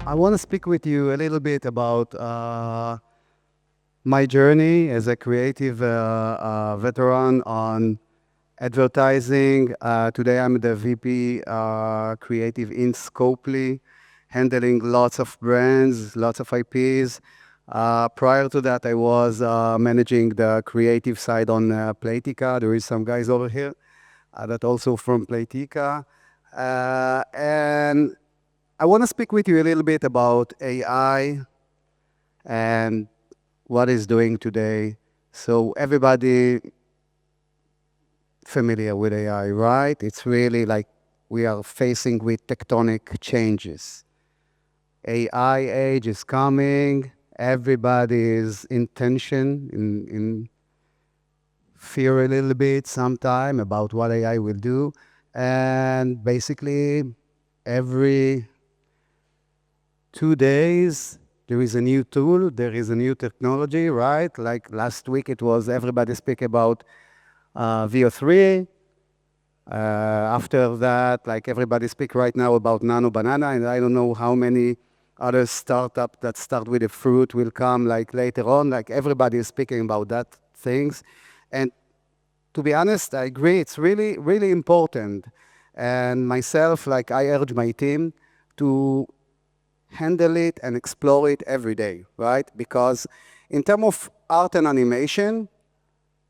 I want to speak with you a little bit about my journey as a creative veteran on advertising. Today I'm the VP creative in Scopely, handling lots of brands, lots of IPs. Prior to that, I was managing the creative side on Playtika. There is some guys over here that also from Playtika. And I want to speak with you a little bit about AI and what it's doing today. So everybody familiar with AI, right? It's really like we are facing with tectonic changes. AI age is coming. Everybody is in tension, in fear a little bit sometime about what AI will do. And basically, every 2 days, there is a new tool, there is a new technology, right? Like last week, it was everybody speak about VO3. After that, like everybody speak right now about Nano Banana, and I don't know how many other startup that start with a fruit will come like later on. Like everybody is speaking about that things. And to be honest, I agree, it's really, really important. And myself, like I urge my team to handle it and explore it every day, right? Because in terms of art and animation,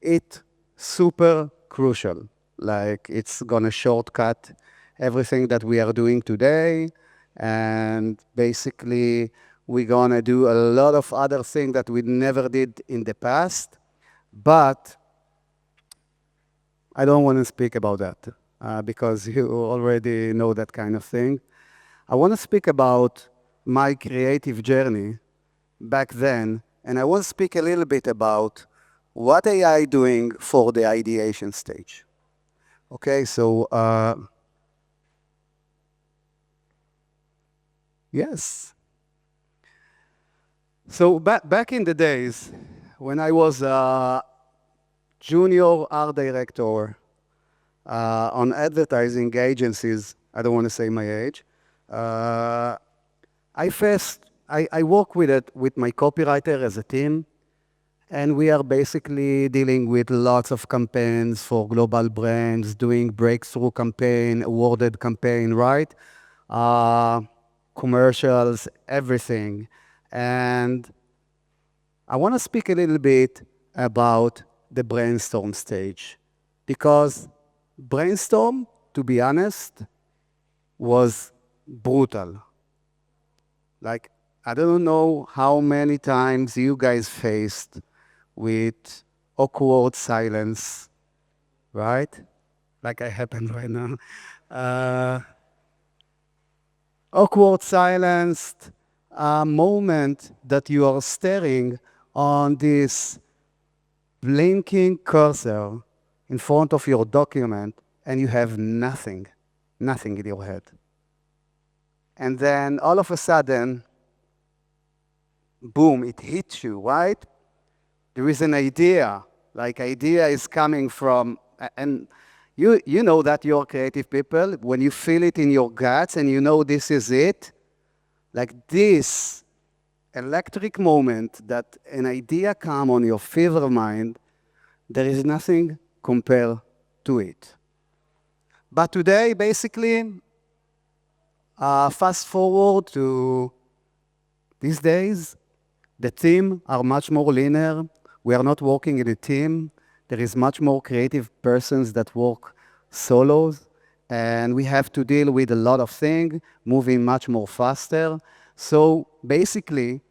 it's super crucial. Like it's gonna shortcut everything that we are doing today. And basically, we're gonna do a lot of other things that we never did in the past. But I don't want to speak about that because you already know that kind of thing. I want to speak about my creative journey back then, and I want to speak a little bit about what AI doing for the ideation stage. Okay, so yes. So back in the days, when I was a junior art director on advertising agencies, I don't want to say my age, uh, I work with it with my copywriter as a team, and we are basically dealing with lots of campaigns for global brands, doing breakthrough campaign, awarded campaign, right? Uh, Commercials, everything. And I want to speak a little bit about the brainstorm stage because brainstorm, to be honest, was brutal. Like, I don't know how many times you guys faced with awkward silence, right? Like I happened right now. Uh, Awkward silence, a moment that you are staring on this blinking cursor in front of your document and you have nothing, nothing in your head. And then all of a sudden, boom, it hits you, right? There is an idea, like idea is coming from, and you know that you're creative people, when you feel it in your guts and you know this is it, like this electric moment that an idea come on your fever mind, there is nothing compared to it. But today, basically, fast forward to these days, the team are much more linear. We are not working in a team. There is much more creative persons that work solos, and we have to deal with a lot of things, moving much more faster. So basically,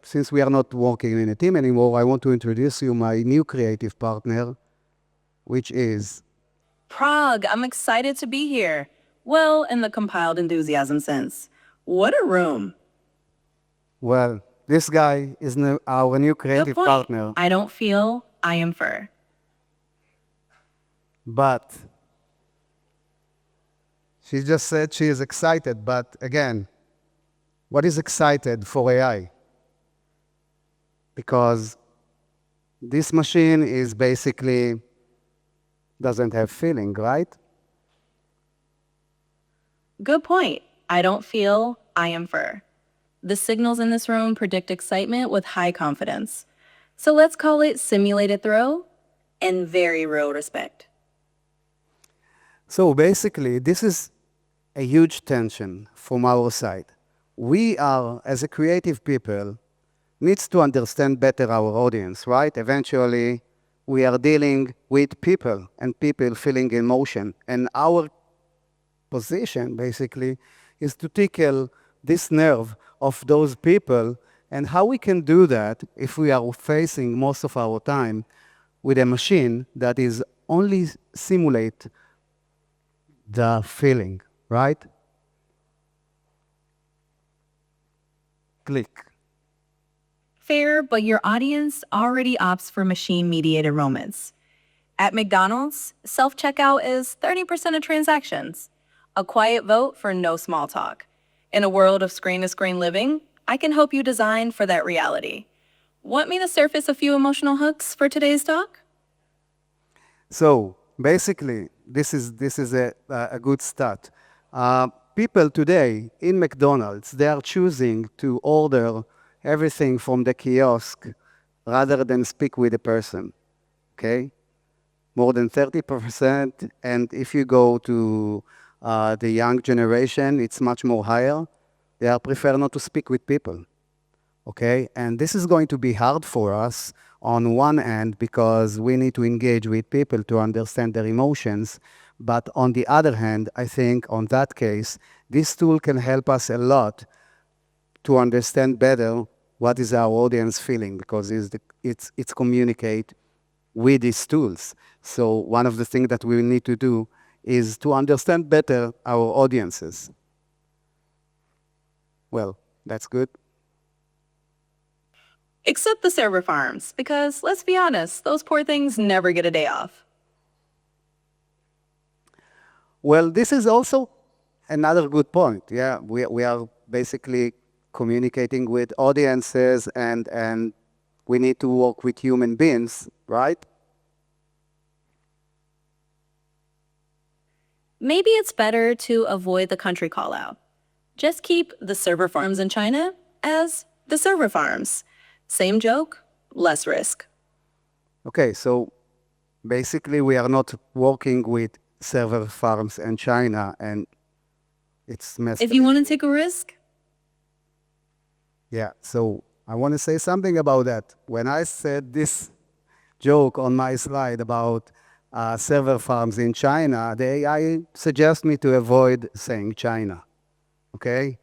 since we are not working in a team anymore, I want to introduce you my new creative partner, which is Prague, I'm excited to be here. Well, in the compiled enthusiasm sense. What a room. well, this guy is our new Good creative point. partner, I don't feel, I infer. but she just said she is excited. But again, what is excited for AI? Because this machine is basically doesn't have feeling, right? Good point. I don't feel, I infer. The signals in this room predict excitement with high confidence. So let's call it simulated throw and very real respect. So basically, this is a huge tension from our side. We are, as a creative people, needs to understand better our audience, right? Eventually, we are dealing with people and people feeling emotion. And our position, basically, is to tickle this nerve of those people. And how we can do that if we are facing most of our time with a machine that is only simulate the feeling, right? Click. Fair, but your audience already opts for machine-mediated moments. At McDonald's, self-checkout is 30% of transactions. A quiet vote for no small talk. In a world of screen-to-screen living, I can help you design for that reality. Want me to surface a few emotional hooks for today's talk? So basically, this is a good start. People today in McDonald's, they are choosing to order everything from the kiosk rather than speak with a person, okay? More than 30%, and if you go to the young generation, it's much more higher. They are prefer not to speak with people. Okay, and this is going to be hard for us on one end because we need to engage with people to understand their emotions. But on the other hand, I think on that case, this tool can help us a lot to understand better what is our audience feeling because it's communicate with these tools. So one of the things that we need to do is to understand better our audiences. Well, that's good. Except the server farms, because let's be honest, those poor things never get a day off. Well, this is also another good point. Yeah, we are basically communicating with audiences and we need to work with human beings, right? Maybe it's better to avoid the country call out. Just keep the server farms in China as the server farms. Same joke, less risk. Okay, so basically we are not working with server farms in China and it's messed If up. you want to take a risk, Yeah, so I want to say something about that. When I said this joke on my slide about server farms in China, the AI suggests me to avoid saying China. Okay?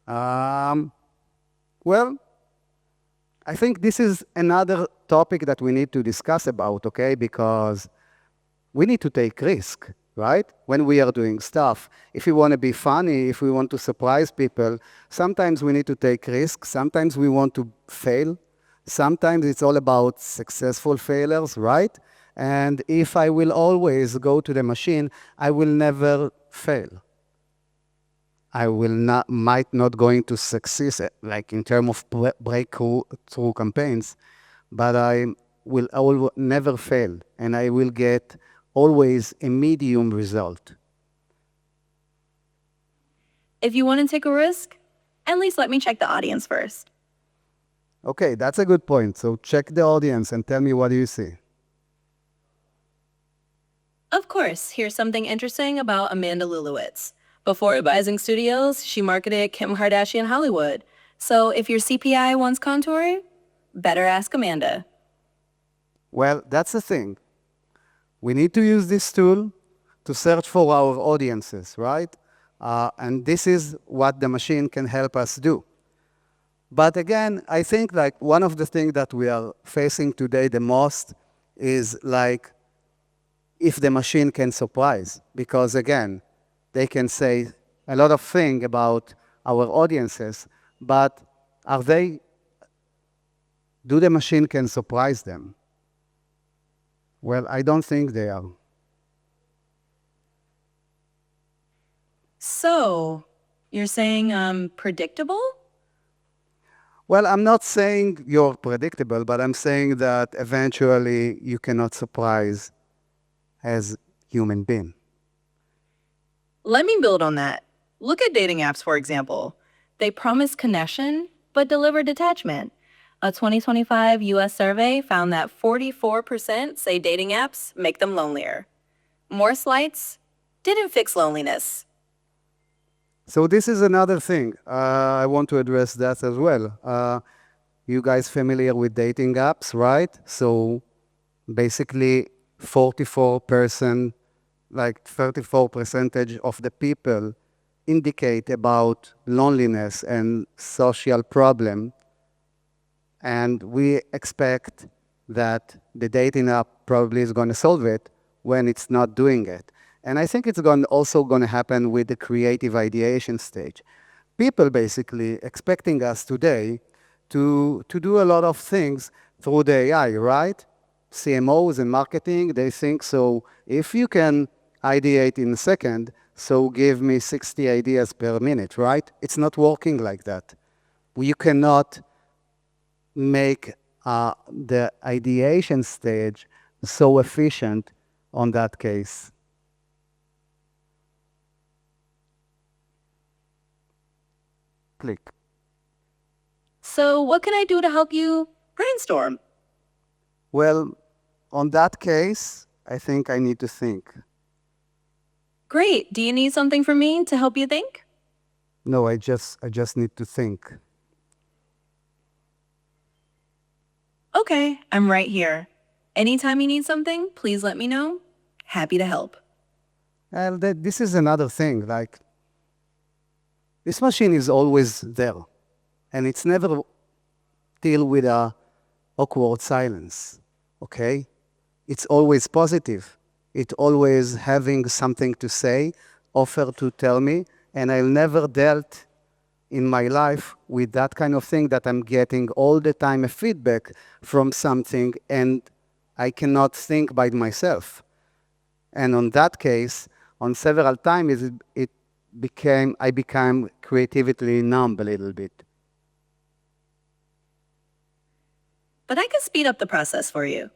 Um, well, I think this is another topic that we need to discuss about, okay? Because we need to take risk, right? When we are doing stuff. If we want to be funny, if we want to surprise people, sometimes we need to take risks. Sometimes we want to fail. Sometimes it's all about successful failures, right? And if I will always go to the machine, I will never fail. I will not, might not going to succeed, like in terms of breakthrough campaigns, but I will never fail, and I will get always a medium result. if you want to take a risk, at least let me check the audience first. Okay, that's a good point. So check the audience and tell me what do you see. Of course, here's something interesting about Amanda Lulowitz. Before advising studios, she marketed Kim Kardashian Hollywood. So if your CPI wants contouring, better ask Amanda. Well, that's the thing. We need to use this tool to search for our audiences, right? And this is what the machine can help us do. But again, I think like one of the things that we are facing today the most is like if the machine can surprise. Because again, they can say a lot of things about our audiences, but do the machine can surprise them? Well, I don't think they are. So, you're saying I'm predictable? Well, I'm not saying you're predictable, but I'm saying that eventually you cannot surprise as human being. Let me build on that. Look at dating apps, for example. They promise connection, but deliver detachment. A 2025 US survey found that 44% say dating apps make them lonelier. More slights didn't fix loneliness. So this is another thing. I want to address that as well. You guys familiar with dating apps, right? So basically 44%, like 34 percentage of the people indicate about loneliness and social problem. And we expect that the dating app probably is going to solve it when it's not doing it. And I think it's also going to happen with the creative ideation stage. People basically expecting us today to do a lot of things through the AI, right? CMOs and marketing, they think, so if you can ideate in a second, so give me 60 ideas per minute, right? It's not working like that. You cannot make the ideation stage so efficient on that case. Click. So, what can I do to help you brainstorm? Well, on that case, I think I need to think. Great. Do you need something from me to help you think? No, I just need to think. Okay, I'm right here. Anytime you need something, please let me know. Happy to help. And this is another thing, like, this machine is always there, and it's never deal with a awkward silence, okay? It's always positive. It's always having something to say, offer to tell me, and I'll never dealt in my life with that kind of thing that I'm getting all the time a feedback from something and I cannot think by myself. And on that case, on several times, I became creatively numb a little bit. But I can speed up the process for you.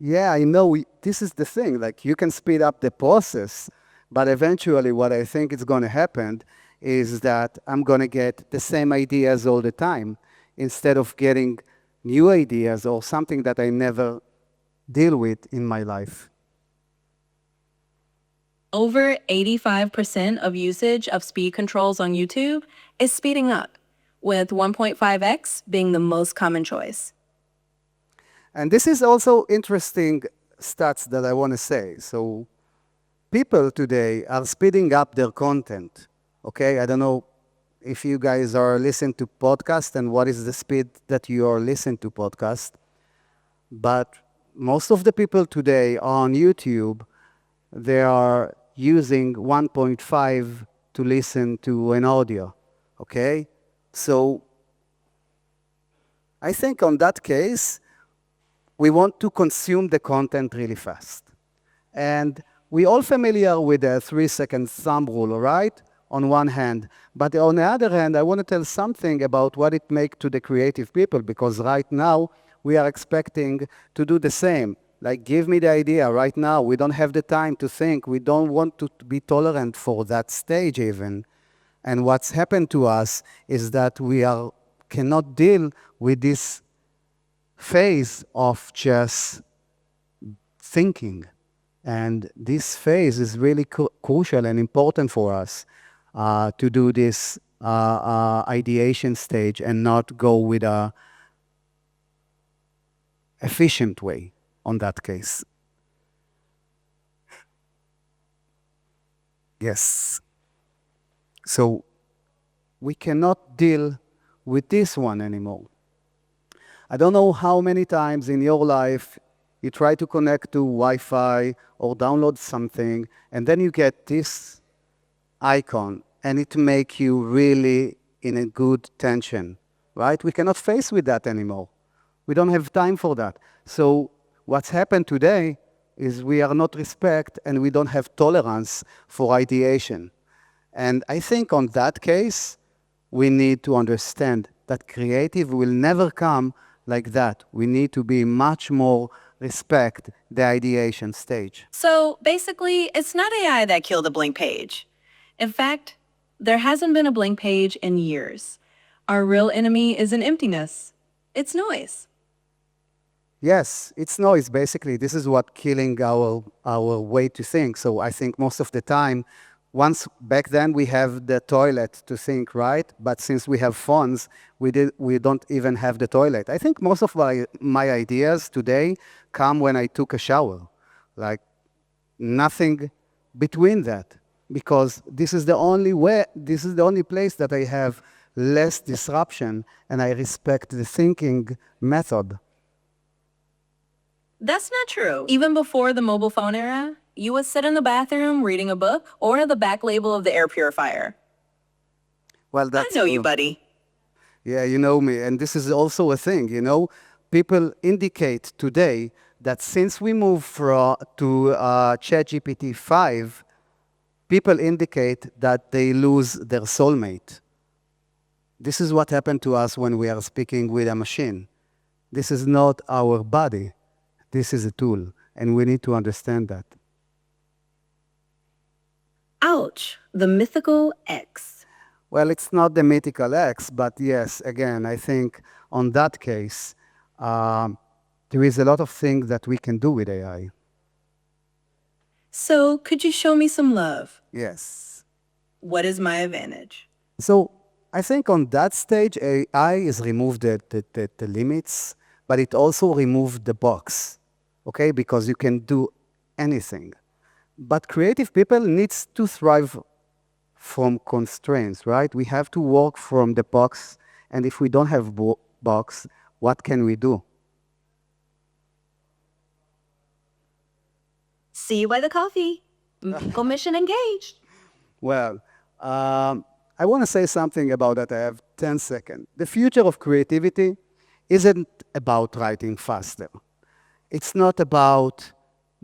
Yeah, I know. This is the thing. Like, you can speed up the process, but eventually what I think is going to happen is that I'm going to get the same ideas all the time instead of getting new ideas or something that I never deal with in my life. Over 85% of usage of speed controls on YouTube is speeding up, with 1.5x being the most common choice. And this is also interesting stats that I want to say. So people today are speeding up their content. Okay, I don't know if you guys are listening to podcasts and what is the speed that you are listening to podcasts. But most of the people today on YouTube, they are using 1.5 to listen to an audio. Okay, so I think on that case, we want to consume the content really fast. And we're all familiar with the 3-second thumb rule, right? On one hand. But on the other hand, I want to tell something about what it makes to the creative people, because right now we are expecting to do the same. Like, give me the idea right now. We don't have the time to think. We don't want to be tolerant for that stage even. And what's happened to us is that cannot deal with this phase of just thinking. And this phase is really crucial and important for us to do this ideation stage and not go with a efficient way on that case. Yes. So we cannot deal with this one anymore. I don't know how many times in your life you try to connect to Wi-Fi or download something, and then you get this icon, and it makes you really in a good tension, right? We cannot face with that anymore. We don't have time for that. So what's happened today is we are not respect, and we don't have tolerance for ideation. And I think on that case, we need to understand that creative will never come like that. We need to be much more respect the ideation stage. So basically, it's not AI that killed the blank page. In fact, There hasn't been a blank page in years. Our real enemy isn't emptiness, it's noise. Yes, it's noise, basically. This is what killing our way to think. So I think most of the time, once back then we have the toilet to think, right? But since we have phones, we don't even have the toilet. I think most of my ideas today come when I took a shower. Like nothing between that. Because this is the only way, this is the only place that I have less disruption and I respect the thinking method. That's not true. Even before the mobile phone era, you would sit in the bathroom reading a book or the back label of the air purifier. Well, I that's know you, true. buddy. Yeah, you know me. And this is also a thing, you know. People indicate today that since we moved to ChatGPT 5, people indicate that they lose their soulmate. This is what happened to us when we are speaking with a machine. This is not our body. This is a tool, and we need to understand that. Ouch, the mythical X. Well, it's not the mythical X, but yes, again, I think on that case, there is a lot of things that we can do with AI. So, could you show me some love? Yes. What is my advantage? So I think on that stage, AI is removed the limits, but it also removed the box, okay? Because you can do anything. But creative people needs to thrive from constraints, right? We have to work from the box, and if we don't have box, what can we do? See you by the coffee. Mission engaged. Well, I want to say something about that. I have 10 seconds. The future of creativity isn't about writing faster. It's not about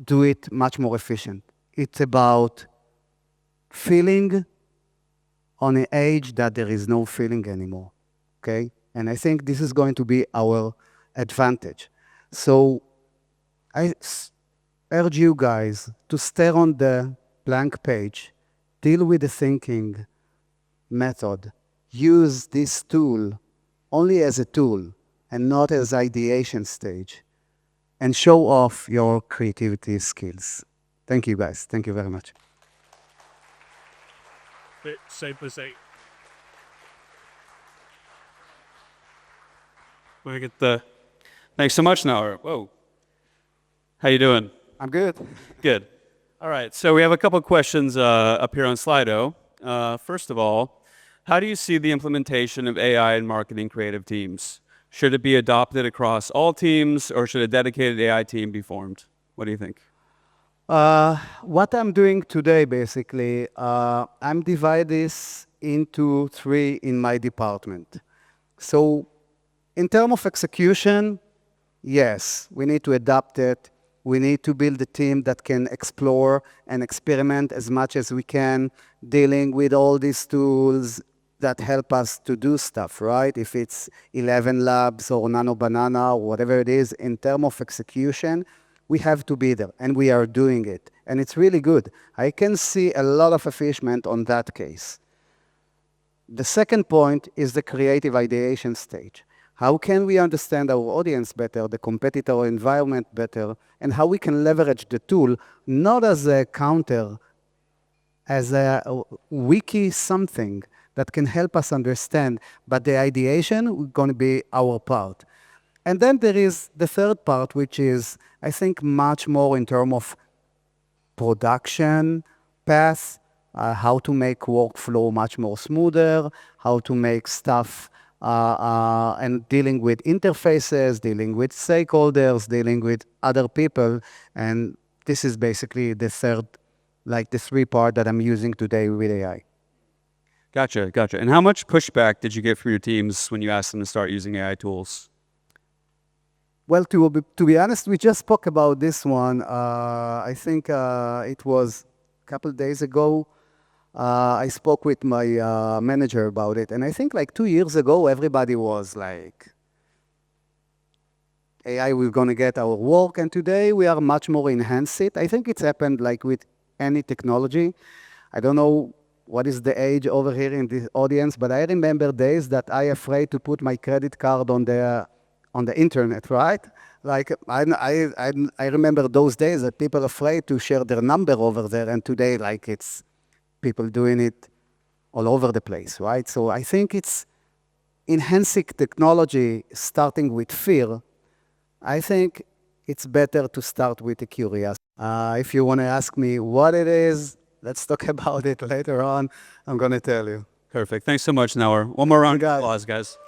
do it much more efficient. It's about feeling on an age that there is no feeling anymore, okay? And I think this is going to be our advantage. So I urge you guys to stare on the blank page, deal with the thinking method, use this tool only as a tool and not as ideation stage, and show off your creativity skills. Thank you, guys. Thank you very much. Say. We get the. Thanks so much, Naor. Whoa. How you doing? I'm good. Good. All right. So we have a couple of questions up here on Slido. First of all, how do you see the implementation of AI in marketing creative teams? Should it be adopted across all teams, or should a dedicated AI team be formed? What do you think? What I'm doing today, basically, I'm dividing this into 3 in my department. So in terms of execution, yes, we need to adapt it. We need to build a team that can explore and experiment as much as we can, dealing with all these tools that help us to do stuff, right? If it's 11 Labs or Nano Banana or whatever it is, in terms of execution, we have to be there, and we are doing it. And it's really good. I can see a lot of efficient on that case. The second point is the creative ideation stage. How can we understand our audience better, the competitor environment better, and how we can leverage the tool not as a counter, as a wiki something that can help us understand, but the ideation is going to be our part. And then there is the third part, which is, I think, much more in terms of production path, how to make workflow much more smoother, how to make stuff and dealing with interfaces, dealing with stakeholders, dealing with other people. And this is basically the third, like the 3 part that I'm using today with AI. Gotcha. And how much pushback did you get from your teams when you asked them to start using AI tools? Well, to be honest, we just spoke about this one. I think it was a couple days ago. I spoke with my manager about it, and I think like 2 years ago, everybody was like, AI, we're going to get our work, and today we are much more enhanced it. I think it's happened like with any technology. I don't know what is the age over here in the audience, but I remember days that I afraid to put my credit card on the internet, right? Like I remember those days that people are afraid to share their number over there, and today like it's people doing it all over the place, right? So I think it's enhancing technology starting with fear. I think it's better to start with a curiosity. If you want to ask me what it is, let's talk about it later on. I'm going to tell you. Perfect. Thanks so much, Naor. One more round of got it. applause, guys.